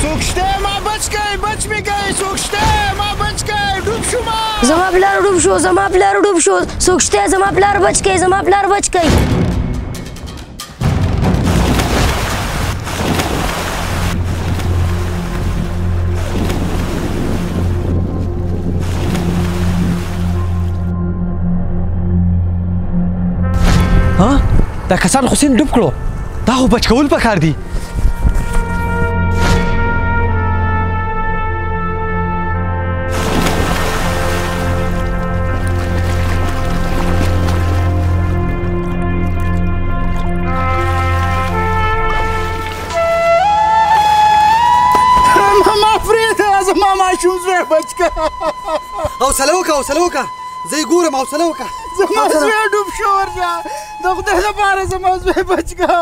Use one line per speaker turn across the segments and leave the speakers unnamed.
څوک شته ما بچ کړئ بچ مې کړئ څوک شته ما بچ کړئ ډوب شومه
زما پلار ډوب شو زما پلار ډوب شو څوک شته زما پلار بچ کړئ زما پلار بچ کړئ
دا کسان خو سیند ډوب کړو دا خو بچ کول پکار دي
ما پرېږده زما ماشوم زوی بچ کړه
حوصله وکړه حوصله وکړه زه یې ګورم حوصله وکړه
زما زوی ډوب شو ورشه د خدای لپاره زما زوی بچ کړه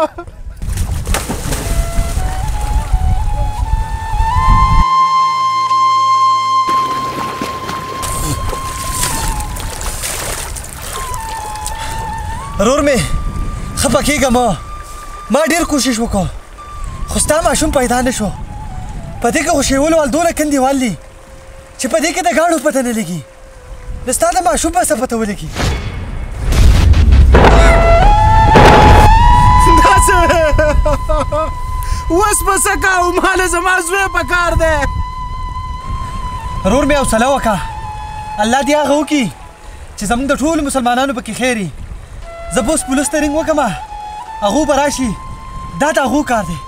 ورور مې خفه کېږه ما ډېر کوشش وکړ خو ستا ماشوم پیدا نه شو په دې کې خو شېول وال دونه کندېوال دي چې په دې کې د ګاڼو پته نه لګي نو ستا د ماشوم به څه پته ولګي
داسې اوس به څه کوو ماله زما زوی پکار دی
ورور مې حوصله وکړه الله دې هغه وکړي چې زموږ د ټولو مسلمانانو پکې خیر وي زه به اوس پولیس ته رینګ وکړم هغو به راشي دا د هغو کار دی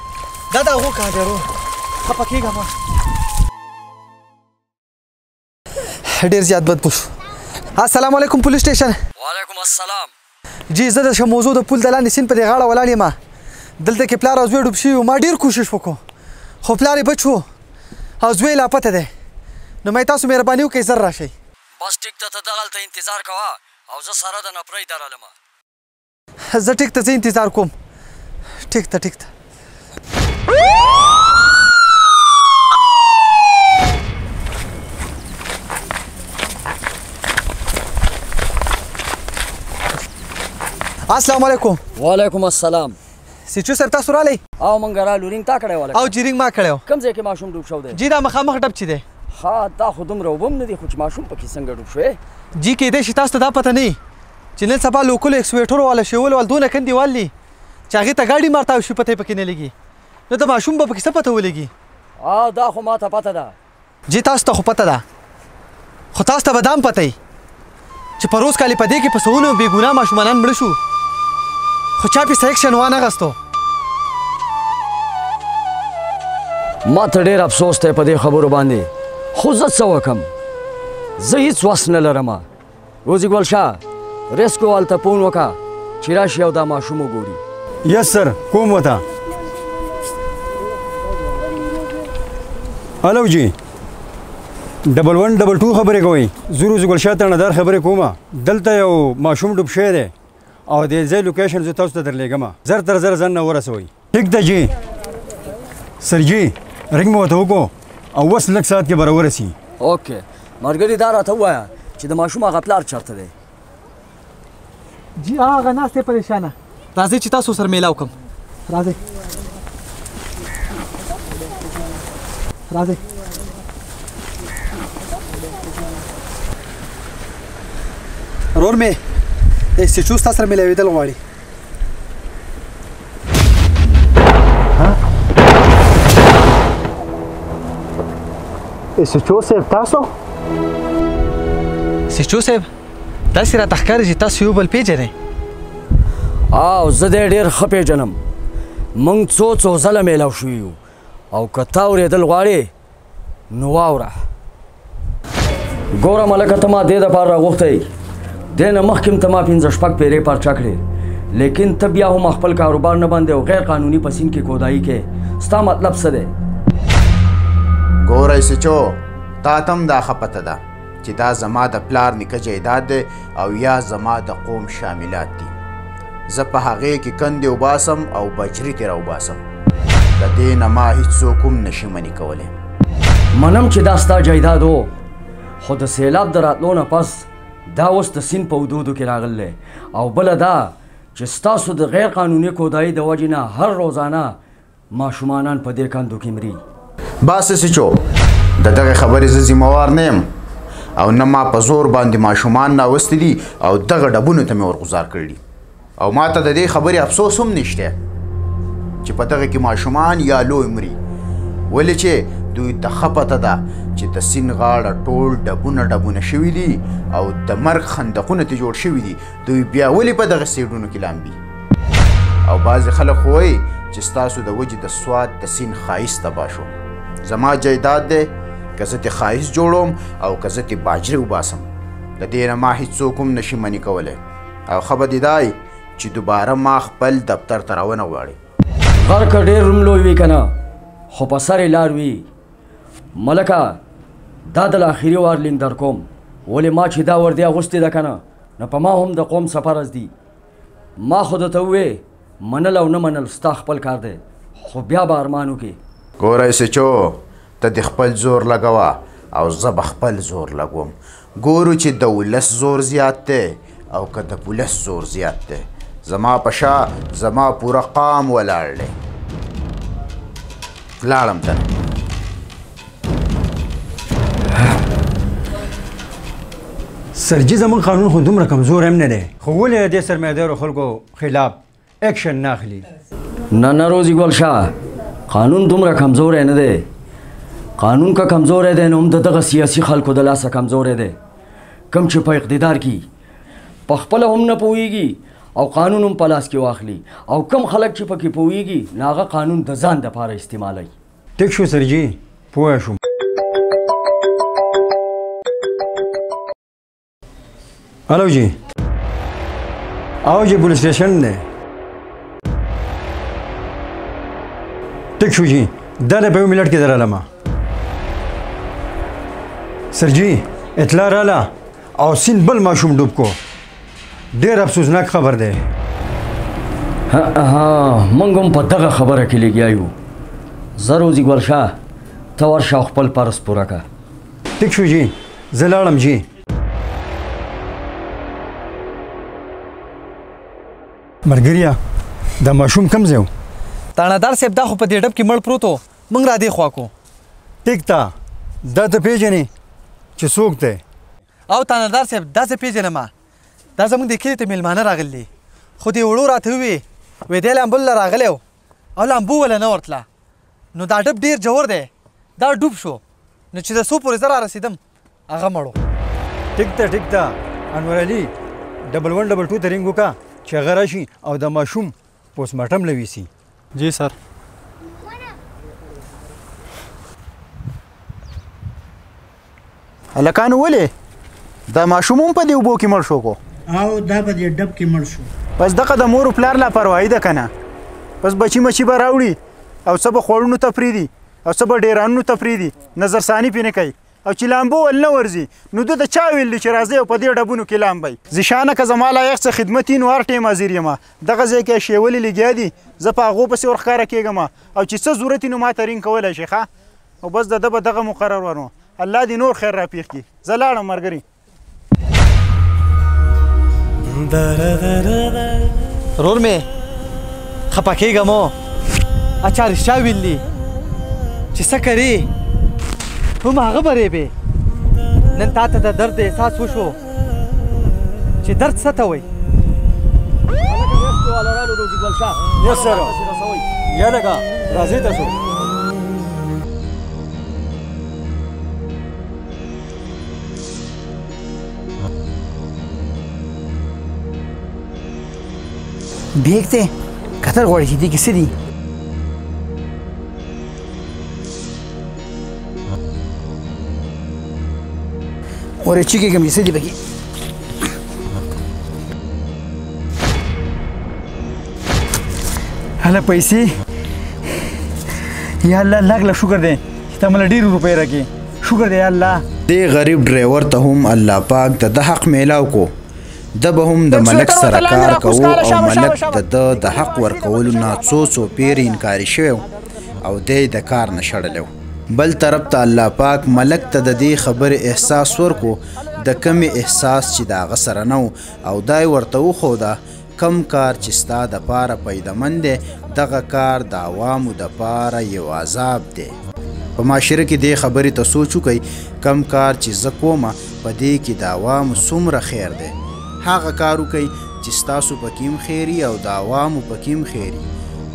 دا د هغو کار دی ورور خفه کېږه مه ډېر زیات بد پوه شو السلام علیکم پولیس سټیشن
وعلیکم السلام
جی زه د موضوع د پول د لاندې سیند په دې غاړه ولاړ یم دلته کې پلار او زوی ډوب شوي ما ډېر کوشش وکړو خو پلار یې بچ و او زوی یې لاپته دی نو مې تاسو مهرباني وکړئ زر راشئ
بس ټیک ته ته دغلته انتظار کوه او زه سره د نپرۍ درلمه
زه ټیک ته زه انتظار کوم ټیک ته ټیک ته السلام علیکم
وعلیکم السلام
سیچو صاحب تاسو رالی
او موږ رالو رینګ تا کړی
او چې رینګ ما کړی و
کوم ځای کې ماشوم ډوب شوی دی
جی دا مخامخ ډب چې دی
ها دا خو دومره اوبه هم نه دي خو چې ماشوم پکې څنګه ډوب شوی
جی کېدای شي تاسو ته دا پته نه وي چې نن سبا لوکلو اکسویټرو والا شیول وال دونه کندېوال دي چې هغې ته ګاډي مارتاو شي پته یې پکې نه لګي نو د ماشوم به پکې څه پته ولګي
دا خو ما ته پته ده
جی تاسو ته خو پته ده خو تاسو ته به دا هم پته وي چې په روز کالي په دې کې په سلونو بېګناه ماشومانان مړه شو خو چا پې سیکشن وانغستو
ما ته ډېر افسوس دی په دې خبرو باندې خو زه څه وکړم زه هېڅ وس نه لرم روزي ګل شاه ریسکو والته فون وکړه چې راشي او دا ماشوم وګوري
یس سر کوم وته هلو جی 1122 خبرې کوئ زه روزي ګل شاه تڼهدار خبرې کوم دلته یو ماشوم ډوب شوی دی او د ځای لوکیشن زه تاسو ته درلیږم زر تر زر ځان نه ورسوئ ټیک ده جی سر جی رنګ مې ورته وکړو او اوس لږ ساعت کې به راورسي
اوکې ملګري دا راته ووایه چې د ماشوم هغه پلار چېرته دی
جی هغه ناست دی پریشانه راځئ چې تاسو سره میلاو کړم راځئ راځئ ورور مې سچو ستا سره میلاوېدل غواړي
سچو صاحب تاسو
سچو صاحب داسې راته ښکاري چې تاسو یو بل پېژنئ
او زه دی ډېر ښه پېژنم موږ څو ځله میلاو شوي یو او که تا اورېدل غواړې نو واوره ګوره ملکه ته ما دې دپاره راغوښتی دې نه مخکې م ته ما 5-6 پیرې پارچه کړې لیکن ته بیا هم خپل کاروبار نه بندې او غیر قانوني په سیند کې کودایي کې ستا مطلب څه دی
ګورئ سچو تا ته هم دا ښه پته ده چې دا زما د پلار نیکه جایداد دی او یا زما د قوم شاملات دي زه په هغې کې کندې وباسم او بجري ترې راوباسم د دې نه ما هېڅوک هم نشي منې کولی
منم چې دا ستا جایداد و خو د سیلاب د راتلو نه پس دا اوس د سیند په حدودو کې راغلی او بله دا چې ستاسو د غیر قانوني کودایي د وجې نه هر روزانه ماشومانان په دې کندو کې مري
باسه سچو د دغه خبرې زه ذمہوار نه یم او نه ما په زور باندې ماشومان ناوستي دي او دغه ډبونو ته مې ورغوزار کړي او ما ته د دې خبرې افسوس هم نشته چې په دغه کې ماشومان یا لوی مري ولې چې دوی ته ښه پته ده چې د سیند غاړه ټول ډبونه شوي دي او د مرګ خندقونه ترې جوړ شوي دي دوی بیا ولې په دغه سیډونو کې لامبي او بعضې خلک خو وایي چې ستاسو د وجې د سوات د سیند ښایست تباه شو زما جایداد دی که زه ترې ښایست جوړوم او که زه ترې باجرې وباسم د دې نه ما هېڅوک هم نشي منې کولی او ښه به دې دای چې دوباره ما خپل دفتر ته راونه غواړي
غر که ډېر روم لوی وي که نه خو په سر یې لار وي ملکه دا د آخري وار لینک در کوم ولې ما چې دا وردی اغوستې ده که نه نه په ما هم د قوم سفرز دي ما خو درته ووې منل او نه منل ستا خپل کار دی خو بیا به ارمان وکړې
ګوره سچو ته د خپل زور لګوه او زه به خپل زور لګوم ګورو چې د ولس زور زیات دی او که د پولیس زور زیات دی زما په شا زما پوره قام ولاړ دی لاړم ته
سرجي زموږ قانون خو دومره کمزور هم نه دی خو ولې د دې سرمایه‌دارو خلکو خلاف اکشن نه اخلي
نه نه روزي ګل شاه قانون دومره کمزوری نه دی قانون که کمزوری دی نو هم د دغه سیاسي خلکو د لاسه کمزوری دی کم چې په اقتدار کې په خپله هم نه پوهېږي او قانون هم په لاس کې واخلي او کم خلک چې پکې پوهېږي نو هغه قانون د ځان دپاره استعمالوي
ټیک شو سرجي پوه شوم هلو جی آو جی پولیس اسٹیشن دی ټیک شو جی دا دی په یو منټ کې درالمه سرجي اطلاع راله او سیند بل ماشوم ډوب کو ډېر افسوسناک خبر دی
موږ هم په دغه خبره کې لګیا یو زه روزي ګل شاه ته ورشه او خپل پرس پوره کړه
ټیک شو جی زه لاړم جی مرګریا دا ماشوم کم ځای و
تاڼهدار صاحب دا خو په دې ډب کې مړ پروت و موږ را دې خوا کو
ټیک تا دا ته پېژنې چې څوک دی
او تاڼهدار صاحب دا زه پېژنم دا زموږ د کلي ته میلمانه راغلي خو دې وړو راته ووې دی لامبو له راغلی و او لامبو وله نه ورتله نو دا ډب ډېر جوړ دی دا ډوب شو نو چې د څو پورې زه رارسېدم هغه مړو
ټیک تا انور علي 1122 ته رینګ وکړه چې هغه راشي او د ماشوم پوسټ مارټم لویسي
جی سر
هلکانو ولې دا ماشوم هم په دې اوبو کې مړ شو کو
او دا په دې ډب کې مړ شو
بس دغه د مور و پلار لاپرواهي ده که نه بس بچي مچي به راوړي او څه به خوړونو ته پرېږدي او څه به ډیرانونو ته پرېږدي نظرثاني پرې نه کوي او چې لامبو ول نه ورځي نو ده د چا ویل دي چې راځئ او په دې ډبونو کې لامبئ زیشانه که زما لایق څه خدمت وي نو هر ټیم حاضر یم دغه ځای کې شیولې لګیا دي زه په هغو پسې ورښکاره کېږم او چې څه ضرورت وي نو ما ته رینګ کولی شي ښه او بس د ده به دغه مقرر ورنو الله دې نور خیر راپېښ کړي زه لاړم ملګري
رور مې خفه کېږه مو اچا رښتیا ویلي چې څه کوې هم هغه برېبې نن تا ته د درد احساس وشو چې درد څه ته وایي
یس سر یاده کا راځئ تاسو
بیګ دی کتر غواړي چې دې کې څه دي ورې چیکېږم چې څه دي پکې هله پیسې یا الله لږ له شکر دی چې ته مله ډېرې روپۍ راکړې شکر دی یا الله
دې غریب ډرایور ته هم الله پاک د ده حق میلاو کو ده به هم د ملک سره کار کوو او ملک د ده د حق ورکولو نه څو پیرې انکاري شوی او دی د کار نه شړلی بل طرف ته الله پاک ملک ته د دې خبرې احساس ورکو د کمې احساس چې د هغه سره نه او دا یې ورته وښوده کم کار چې ستا دپاره پیدمن دی دغه کار د عوامو دپاره یو عذاب دی په معاشره کې دې خبرې ته سوچ وکئ کم کار چې زه کومه په دې کې د عوامو څومره خیر دی هغه کار وکئ چې ستاسو پکې هم خیري او د عوامو پکې هم خیري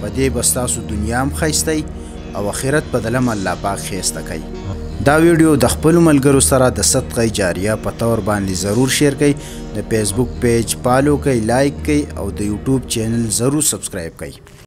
په دې به ستاسو دنیا هم ښایسته او آخرت په دلم الله پاک ښایسته کوي دا ویډیو د خپلو ملګرو سره د صدقه جاریه په طور باندې ضرور شیر کړئ د فیسبوک پیج فالو کړئ لایک کړئ او د یوټیوب چینل ضرور سبسکرایب کړئ